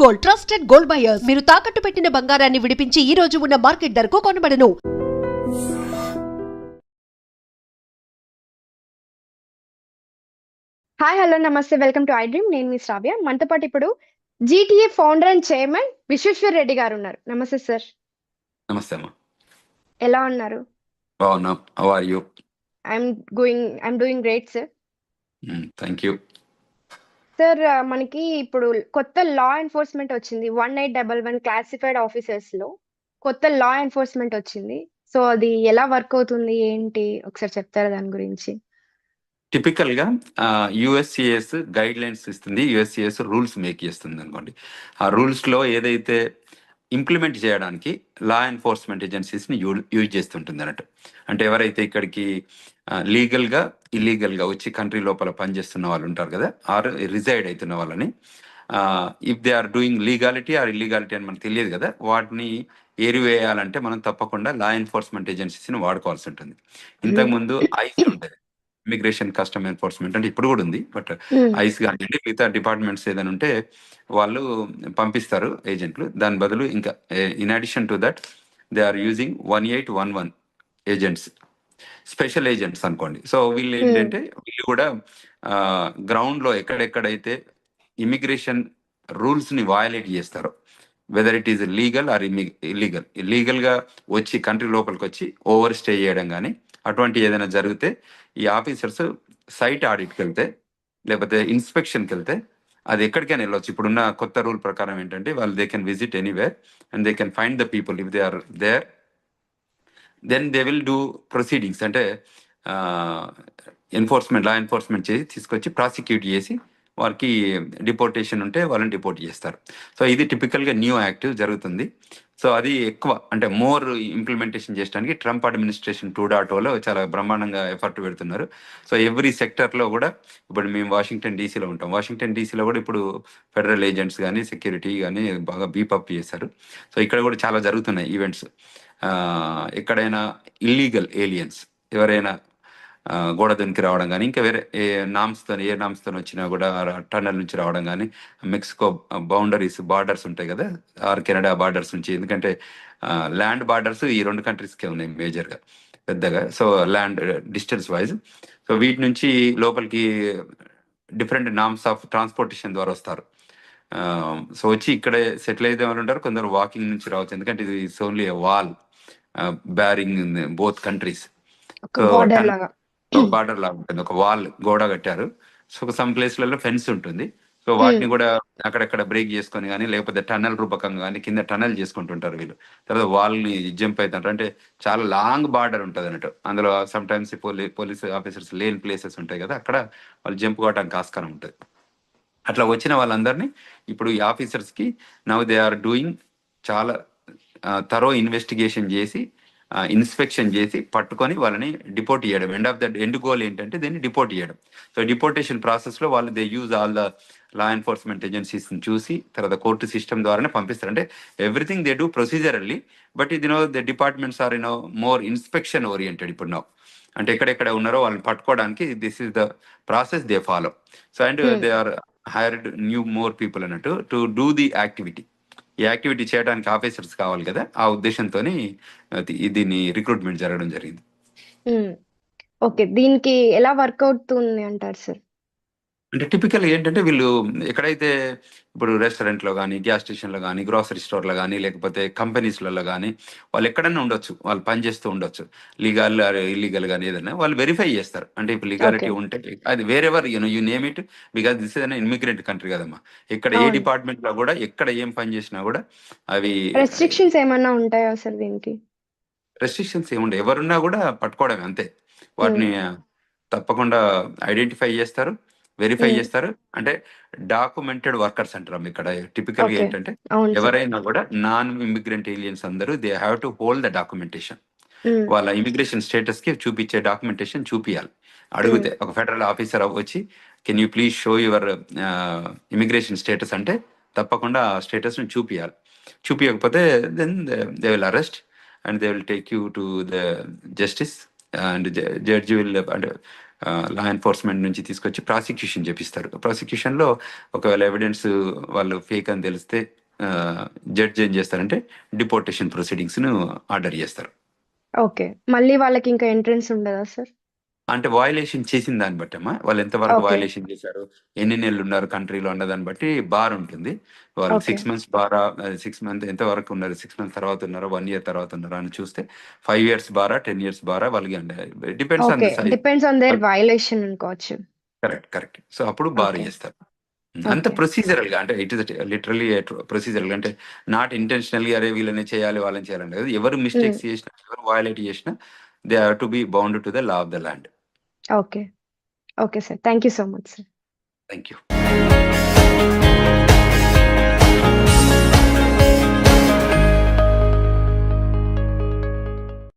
Gold trusted gold buyers మీరు తాకట్టు పెట్టిన బంగారాన్ని విడిపించి ఈ రోజు ఉన్న మార్కెట్ ధరకు కొనబడను. హాయ్ హలో నమస్తే, వెల్కమ్ టు ఐ డ్రీమ్. నేను మీ శ్రావ్య. మనతో పాటు ఇప్పుడు GTA founder and chairman Vishweshwar Reddy గారు ఉన్నారు. నమస్తే సార్. నమస్తే అమ్మా. ఎలా ఉన్నారు? బాగున్నాం. How are you? I'm doing great sir. Thank you. Sir, మనకి ఇప్పుడు కొత్త లా ఎన్ఫోర్స్మెంట్ వచ్చింది. 1811 క్లాసిఫైడ్ ఆఫీసర్స్ లో కొత్త లా ఎన్ఫోర్స్మెంట్ వచ్చింది. సో అది ఎలా వర్క్ అవుతుంది ఏంటి ఒకసారి చెప్తారా దాని గురించి? టిపికల్ గా యుఎస్సిఎస్ గైడ్ లైన్స్ ఇస్తుంది, యుఎస్సిఎస్ రూల్స్ మేక్ చేస్తుంది అనుకోండి. ఆ రూల్స్ లో ఏదైతే ఇంప్లిమెంట్ చేయడానికి లా ఎన్ఫోర్స్మెంట్ ఏజెన్సీస్ని యూజ్ చేస్తుంటుంది అన్నట్టు. అంటే ఎవరైతే ఇక్కడికి లీగల్గా ఇల్లీగల్గా వచ్చి కంట్రీ లోపల పనిచేస్తున్న వాళ్ళు ఉంటారు కదా, ఆర్ రిజైడ్ అవుతున్న వాళ్ళని, if they are doing legality or illegality అని మనకు తెలియదు కదా, వాటిని ఏరివేయాలంటే మనం తప్పకుండా లా ఎన్ఫోర్స్మెంట్ ఏజెన్సీస్ని వాడుకోవాల్సి ఉంటుంది. ఇంతకుముందు ఐస్ ఉండేది, ఇమిగ్రేషన్ కస్టమ్ ఎన్ఫోర్స్మెంట్, అంటే ఇప్పుడు కూడా ఉంది, బట్ ఐస్ కానివ్వండి మిగతా డిపార్ట్మెంట్స్ ఏదైనా ఉంటే వాళ్ళు పంపిస్తారు ఏజెంట్లు. దాని బదులు ఇంకా in addition to that they are using 1811 agents, special agents అనుకోండి. సో వీళ్ళు ఏంటంటే వీళ్ళు కూడా గ్రౌండ్ లో ఎక్కడెక్కడైతే ఇమిగ్రేషన్ రూల్స్ ని వయలేట్ చేస్తారో, whether it is legal or illegal గా వచ్చి కంట్రీ లోపలికి వచ్చి ఓవర్ స్టే చేయడం కానీ అటువంటి ఏదైనా జరిగితే ఈ ఆఫీసర్స్ సైట్ ఆడిట్కి వెళ్తే లేకపోతే ఇన్స్పెక్షన్కి వెళ్తే అది ఎక్కడికైనా వెళ్ళొచ్చు. ఇప్పుడున్న కొత్త రూల్ ప్రకారం ఏంటంటే వాళ్ళు they can visit anywhere and they can find the people if they are there, then they will do proceedings. అంటే లా ఎన్ఫోర్స్మెంట్ చేసి తీసుకొచ్చి ప్రాసిక్యూట్ చేసి వారికి డిపోర్టేషన్ ఉంటే వాళ్ళని డిపోర్ట్ చేస్తారు. సో ఇది టిపికల్గా న్యూ యాక్ట్ జరుగుతుంది. సో అది ఎక్కువ అంటే మోర్ ఇంప్లిమెంటేషన్ చేయడానికి ట్రంప్ అడ్మినిస్ట్రేషన్ 2.0లో చాలా బ్రహ్మాండంగా ఎఫర్ట్ పెడుతున్నారు. సో ఎవ్రీ సెక్టర్లో కూడా, ఇప్పుడు మేము వాషింగ్టన్ డీసీలో ఉంటాం, వాషింగ్టన్ డీసీలో కూడా ఇప్పుడు ఫెడరల్ ఏజెంట్స్ కానీ సెక్యూరిటీ కానీ బాగా బీపప్ చేశారు. సో ఇక్కడ కూడా చాలా జరుగుతున్నాయి ఈవెంట్స్. ఎక్కడైనా ఇల్లీగల్ ఏలియన్స్ ఎవరైనా గోడ దునికి రావడం కానీ ఇంకా వేరే ఏ నామ్స్తో వచ్చినా కూడా టన్నల్ నుంచి రావడం కానీ, మెక్సికో బౌండరీస్ బార్డర్స్ ఉంటాయి కదా, ఆర్ కెనడా బార్డర్స్ నుంచి, ఎందుకంటే ల్యాండ్ బార్డర్స్ ఈ రెండు కంట్రీస్కే ఉన్నాయి మేజర్గా పెద్దగా. So land distance wise, so వీటి నుంచి లోపలికి డిఫరెంట్ నామ్స్ ఆఫ్ ట్రాన్స్పోర్టేషన్ ద్వారా వస్తారు. సో వచ్చి ఇక్కడే సెటిల్ అయితే వాళ్ళు ఉంటారు, కొందరు వాకింగ్ నుంచి రావచ్చు, ఎందుకంటే ఇది it's only wall bearing both countries. Border లాగా ఉంటుంది, ఒక వాల్ గోడ కట్టారు. సో సమ్ ప్లేస్లలో ఫెన్స్ ఉంటుంది. సో వాటిని కూడా అక్కడక్కడ బ్రేక్ చేసుకొని కానీ లేకపోతే టన్నల్ రూపకంగా కానీ కింద టన్నల్ చేసుకుంటుంటారు వీళ్ళు. తర్వాత వాల్ని జంప్ అవుతుంటారు. అంటే చాలా లాంగ్ బార్డర్ ఉంటుంది అన్నట్టు. అందులో సమ్ టైమ్స్ పోలీస్ ఆఫీసర్స్ లేని ప్లేసెస్ ఉంటాయి కదా, అక్కడ వాళ్ళు జంప్ కావడానికి ఆస్కారం ఉంటుంది. అట్లా వచ్చిన వాళ్ళందరినీ ఇప్పుడు ఈ ఆఫీసర్స్కి నవ్ దే ఆర్ డూయింగ్ చాలా థరో ఇన్వెస్టిగేషన్ చేసి ఇన్స్పెక్షన్ చేసి పట్టుకొని వాళ్ళని డిపోర్ట్ చేయడం. ఎండ్ గోల్ ఏంటంటే దీన్ని డిపోర్ట్ చేయడం. సో డిపోర్టేషన్ ప్రాసెస్లో వాళ్ళు they use all the law enforcement ఏజెన్సీస్ని చూసి తర్వాత కోర్టు సిస్టమ్ ద్వారానే పంపిస్తారు. అంటే everything they do procedurally, but ఇది the departments are more inspection oriented ఇప్పుడు అంటే ఎక్కడెక్కడ ఉన్నారో వాళ్ళని పట్టుకోవడానికి this is the process they follow. So and they are hired more people అన్నట్టు టు డూ ది యాక్టివిటీ. ఈ యాక్టివిటీ చేయడానికి ఆఫీసర్స్ కావాలి కదా, ఆ ఉద్దేశంతో దీన్ని రిక్రూట్మెంట్ జరగడం జరిగింది. ఓకే, దీనికి ఎలా వర్క్ అవుతుంది అంటారు సార్? అంటే టిపికల్ ఏంటంటే వీళ్ళు ఎక్కడైతే ఇప్పుడు రెస్టారెంట్లో కానీ, గ్యాస్ స్టేషన్లో కానీ, గ్రాసరీ స్టోర్లో కానీ, లేకపోతే కంపెనీస్లలో కానీ వాళ్ళు ఎక్కడైనా ఉండొచ్చు, వాళ్ళు పనిచేస్తూ ఉండొచ్చు, లీగల్ ఇల్లీగల్ కానీ ఏదైనా వాళ్ళు వెరిఫై చేస్తారు. అంటే ఇప్పుడు లీగాలిటీ ఉంటే అది wherever you name it, because this is an immigrant country కదమ్మా. ఇక్కడ ఏ డిపార్ట్మెంట్లో కూడా ఎక్కడ ఏం పని చేసినా కూడా అవి రెస్ట్రిక్షన్స్ ఏమన్నా ఉంటాయా సార్ దీనికి? రెస్ట్రిక్షన్స్ ఏముండవు, ఎవరున్నా కూడా పట్టుకోవడమే అంతే. వాటిని తప్పకుండా ఐడెంటిఫై చేస్తారు, వెరిఫై చేస్తారు. అంటే డాక్యుమెంటెడ్ వర్కర్స్ అంటారు ఇక్కడ. టిపికల్ గా ఏంటంటే ఎవరైనా కూడా నాన్ ఇమిగ్రెంట్ ఏలియన్స్ అందరూ they have to hold the documentation. వాళ్ళ ఇమిగ్రేషన్ స్టేటస్ కి చూపించే డాక్యుమెంటేషన్ చూపియాలి. అడిగితే ఒక ఫెడరల్ ఆఫీసర్ వచ్చి can you please show your immigration status అంటే తప్పకుండా ఆ స్టేటస్ ని చూపియాలి. చూపించకపోతే then they will arrest and they will take you to the justice and judge will law enforcement నుంచి తీసుకొచ్చి ప్రాసిక్యూషన్ చేపిస్తారు. ప్రాసిక్యూషన్లో ఒకవేళ ఎవిడెన్స్ వాళ్ళు ఫేక్ అని తెలిస్తే జడ్జ్ ఏం చేస్తారంటే డిపోర్టేషన్ ప్రొసీడింగ్స్ను ఆర్డర్ చేస్తారు. ఓకే. మళ్ళీ వాళ్ళకి ఇంకా ఎంట్రన్స్ ఉండదా సార్? అంటే వయలేషన్ చేసిన దాన్ని బట్టి అమ్మా, వాళ్ళు ఎంతవరకు ఓకే. వయలేషన్ చేశారు, ఎన్ని నెలలు ఉన్నారు కంట్రీలో అన్న దాన్ని బట్టి బార్ ఉంటుంది. వాళ్ళు ఓకే. 6 మంత్స్ బారా, 6 మంత్ ఎంతవరకు ఉన్నారు, 6 మంత్స్ తర్వాత ఉన్నారా, 1 ఇయర్ తర్వాత ఉన్నారా అని చూస్తే 5 ఇయర్స్ బారా, 10 ఇయర్స్ బారా వాళ్ళకి అంటే depends on okay. The size. Depends on their violation అనుకోవచ్చు. కరెక్ట్. సో అప్పుడు బార్ ఓకే. చేస్తారు. అంత ఓకే. ప్రొసీజరల్ గా, అంటే ఇట్ ఇస్ లిటరలీ ప్రొసీజరల్ గా, అంటే నాట్ ఇంటెన్షనల్ గా అరే వీళ్ళని చేయాలి వాళ్ళని చేయాలని లేదు. ఎవరు మిస్టేక్స్ చేసినా, ఎవరు వయలేట్ చేసినా they have to be bound to the law of the land. Okay. Okay sir. Thank you so much sir. Thank you.